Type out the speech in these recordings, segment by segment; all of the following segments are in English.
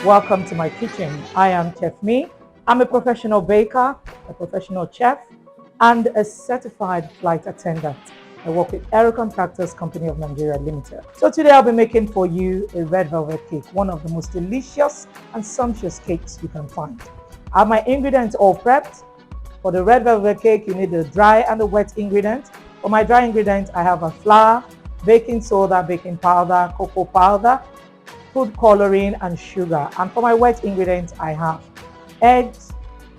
Welcome to my kitchen. I am Chef Me. I'm a professional baker, a professional chef, and a certified flight attendant. I work with Aero Contractors Company of Nigeria Limited. So today I'll be making for you a red velvet cake, one of the most delicious and sumptuous cakes you can find. I have my ingredients all prepped. For the red velvet cake, you need the dry and the wet ingredients. For my dry ingredients, I have a flour, baking soda, baking powder, cocoa powder, food coloring, and sugar. And for my wet ingredients, I have eggs,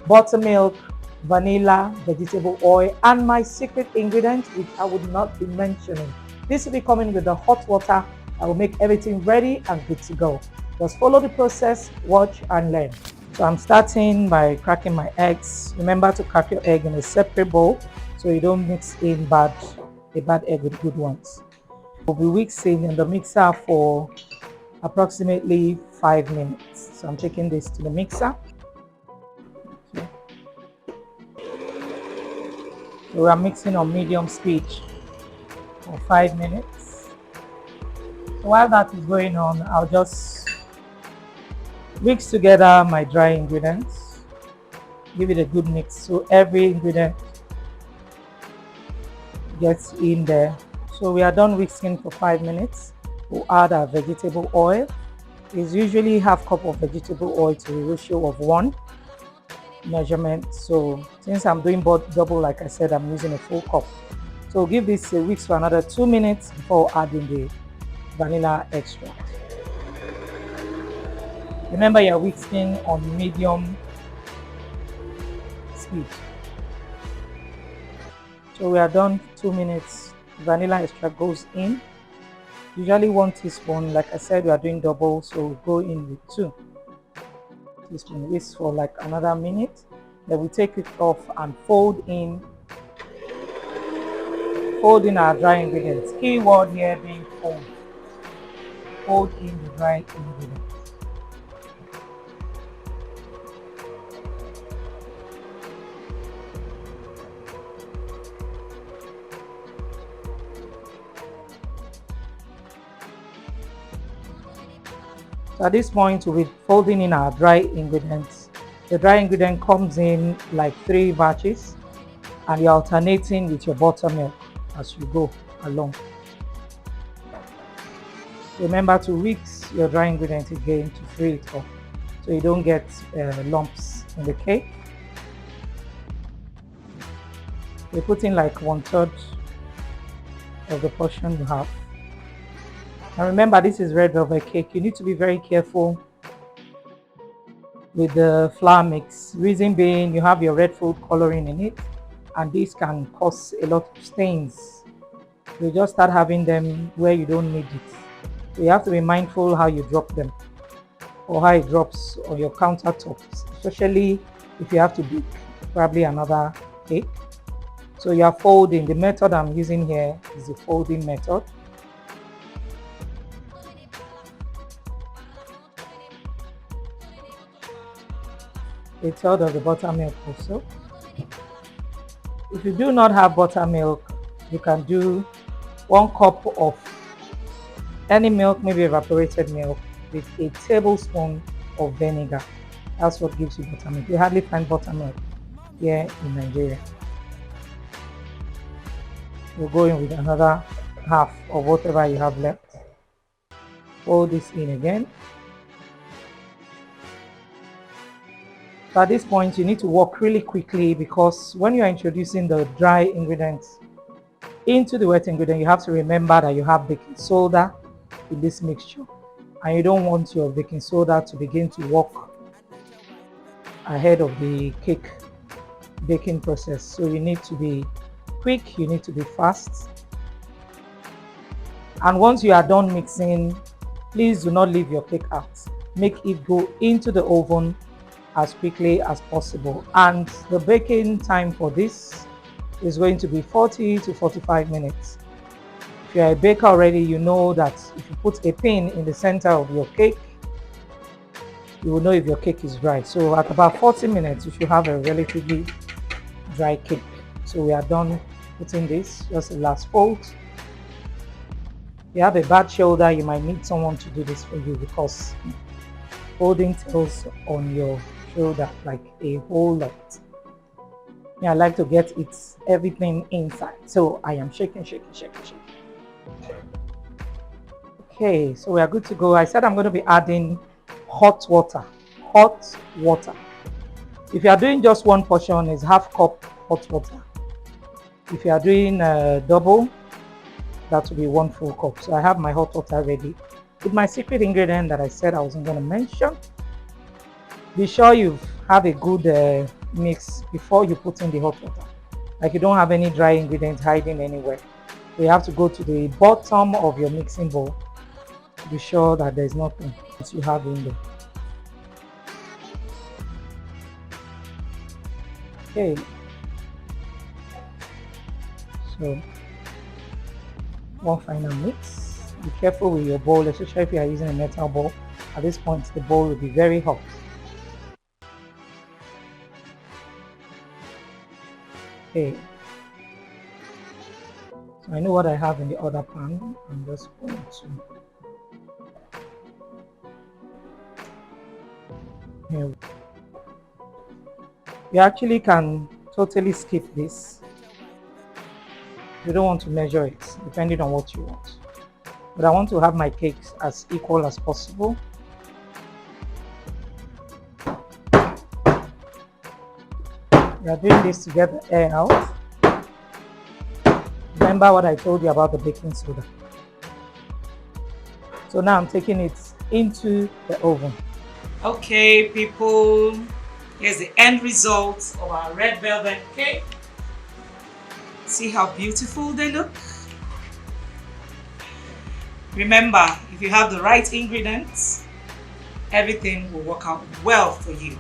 buttermilk, vanilla, vegetable oil, and my secret ingredient, which I would not be mentioning. This will be coming with the hot water. I will make everything ready and good to go. Just follow the process, watch and learn. So I'm starting by cracking my eggs. Remember to crack your egg in a separate bowl so you don't mix in a bad egg with good ones. We'll be mixing in the mixer for approximately 5 minutes. So I'm taking this to the mixer. Okay. So we are mixing on medium speed for 5 minutes. So while that is going on, I'll just mix together my dry ingredients, give it a good mix so every ingredient gets in there. So we are done mixing for 5 minutes. We'll add our vegetable oil. It's usually half cup of vegetable oil to a ratio of 1 measurement. So since I'm doing both double, like I said, I'm using a full cup. So give this a whisk for another 2 minutes before adding the vanilla extract. Remember, you're whisking on medium speed. So we are done 2 minutes. Vanilla extract goes in. Usually 1 teaspoon. Like I said, we are doing double, so go in with 2 teaspoons. Whisk for like another minute. Then we take it off and fold in our dry ingredients. Key word here being fold. Fold in the dry ingredients. So at this point, we'll be folding in our dry ingredients. The dry ingredient comes in like 3 batches, and you're alternating with your buttermilk as you go along. Remember to whisk your dry ingredient again to free it up so you don't get lumps in the cake. We're putting like 1/3 of the portion you have. And remember, this is red velvet cake. You need to be very careful with the flour mix. Reason being, you have your red food coloring in it, and this can cause a lot of stains. You just start having them where you don't need it. So you have to be mindful how you drop them or how it drops on your countertops, especially if you have to bake probably another cake. So you are folding. The method I'm using here is the folding method. A third of the buttermilk also. If you do not have buttermilk, you can do 1 cup of any milk, maybe evaporated milk, with a tablespoon of vinegar. That's what gives you buttermilk. You hardly find buttermilk here in Nigeria. We'll go in with another half of whatever you have left. Fold this in again. So at this point, you need to work really quickly, because when you are introducing the dry ingredients into the wet ingredient, you have to remember that you have baking soda in this mixture, and you don't want your baking soda to begin to work ahead of the cake baking process. So you need to be quick, you need to be fast. And once you are done mixing, please do not leave your cake out. Make it go into the oven as quickly as possible, and the baking time for this is going to be 40 to 45 minutes. If you're a baker already, you know that if you put a pin in the center of your cake, you will know if your cake is dry. So at about 40 minutes, you should have a relatively dry cake. So we are done putting this, just the last fold. If you have a bad shoulder, you might need someone to do this for you, because holding tails on your shoulder like a whole lot. Yeah, I like to get everything inside. So I am shaking, shaking, shaking, shaking. Okay, so we are good to go. I said I'm going to be adding hot water. Hot water. If you are doing just one portion, it's half cup hot water. If you are doing double, that will be 1 full cup. So I have my hot water ready with my secret ingredient that I said I wasn't going to mention. Be sure you have a good mix before you put in the hot water. Like you don't have any dry ingredients hiding anywhere. So you have to go to the bottom of your mixing bowl to be sure that there's nothing that you have in there. Okay. So one final mix. Be careful with your bowl, especially if you are using a metal bowl. At this point, the bowl will be very hot. Okay. So I know what I have in the other pan. I'm just going to. Here. You actually can totally skip this. You don't want to measure it, depending on what you want. But I want to have my cakes as equal as possible. We are doing this to get the air out. Remember what I told you about the baking soda. So now I'm taking it into the oven. Okay, people, here's the end result of our red velvet cake. See how beautiful they look? Remember, if you have the right ingredients, everything will work out well for you.